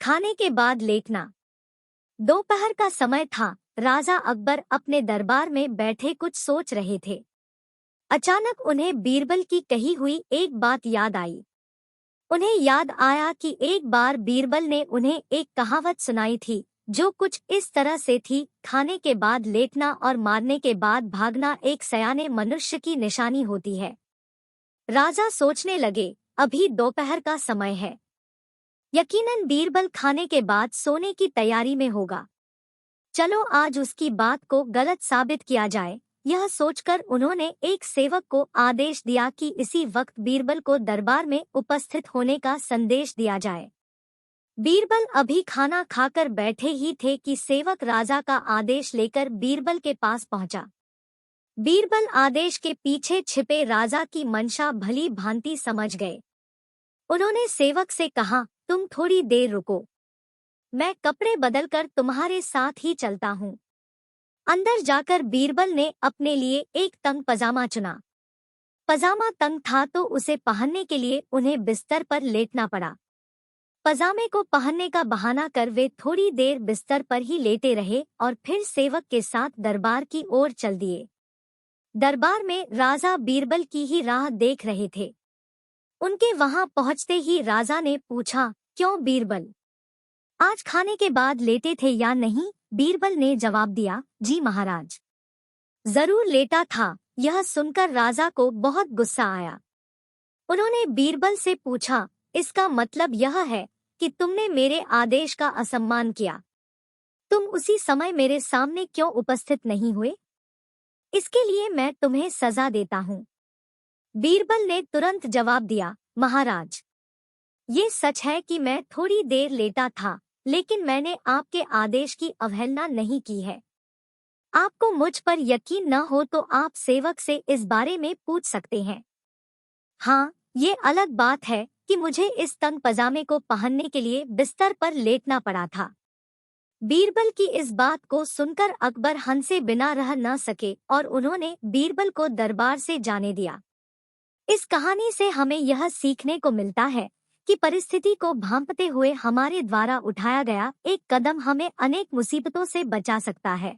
खाने के बाद लेटना। दोपहर का समय था। राजा अकबर अपने दरबार में बैठे कुछ सोच रहे थे। अचानक उन्हें बीरबल की कही हुई एक बात याद आई। उन्हें याद आया कि एक बार बीरबल ने उन्हें एक कहावत सुनाई थी, जो कुछ इस तरह से थी, खाने के बाद लेटना और मारने के बाद भागना एक सयाने मनुष्य की निशानी होती है। राजा सोचने लगे, अभी दोपहर का समय है, यकीनन बीरबल खाने के बाद सोने की तैयारी में होगा। चलो आज उसकी बात को गलत साबित किया जाए। यह सोचकर उन्होंने एक सेवक को आदेश दिया कि इसी वक्त बीरबल को दरबार में उपस्थित होने का संदेश दिया जाए। बीरबल अभी खाना खाकर बैठे ही थे कि सेवक राजा का आदेश लेकर बीरबल के पास पहुंचा। बीरबल आदेश के पीछे छिपे राजा की मंशा भली भांति समझ गए। उन्होंने सेवक से कहा, तुम थोड़ी देर रुको, मैं कपड़े बदलकर तुम्हारे साथ ही चलता हूँ। अंदर जाकर बीरबल ने अपने लिए एक तंग पजामा चुना। पजामा तंग था तो उसे पहनने के लिए उन्हें बिस्तर पर लेटना पड़ा। पजामे को पहनने का बहाना कर वे थोड़ी देर बिस्तर पर ही लेटे रहे और फिर सेवक के साथ दरबार की ओर चल दिए। दरबार में राजा बीरबल की ही राह देख रहे थे। उनके वहां पहुंचते ही राजा ने पूछा, क्यों बीरबल, आज खाने के बाद लेटे थे या नहीं? बीरबल ने जवाब दिया, जी महाराज, जरूर लेटा था। यह सुनकर राजा को बहुत गुस्सा आया। उन्होंने बीरबल से पूछा, इसका मतलब यह है कि तुमने मेरे आदेश का असम्मान किया। तुम उसी समय मेरे सामने क्यों उपस्थित नहीं हुए? इसके लिए मैं तुम्हें सजा देता हूँ। बीरबल ने तुरंत जवाब दिया, महाराज, ये सच है कि मैं थोड़ी देर लेटा था, लेकिन मैंने आपके आदेश की अवहेलना नहीं की है। आपको मुझ पर यकीन न हो तो आप सेवक से इस बारे में पूछ सकते हैं। हाँ, ये अलग बात है कि मुझे इस तंग पजामे को पहनने के लिए बिस्तर पर लेटना पड़ा था। बीरबल की इस बात को सुनकर अकबर हंसे बिना रह न सके और उन्होंने बीरबल को दरबार से जाने दिया। इस कहानी से हमें यह सीखने को मिलता है कि परिस्थिति को भांपते हुए हमारे द्वारा उठाया गया एक कदम हमें अनेक मुसीबतों से बचा सकता है।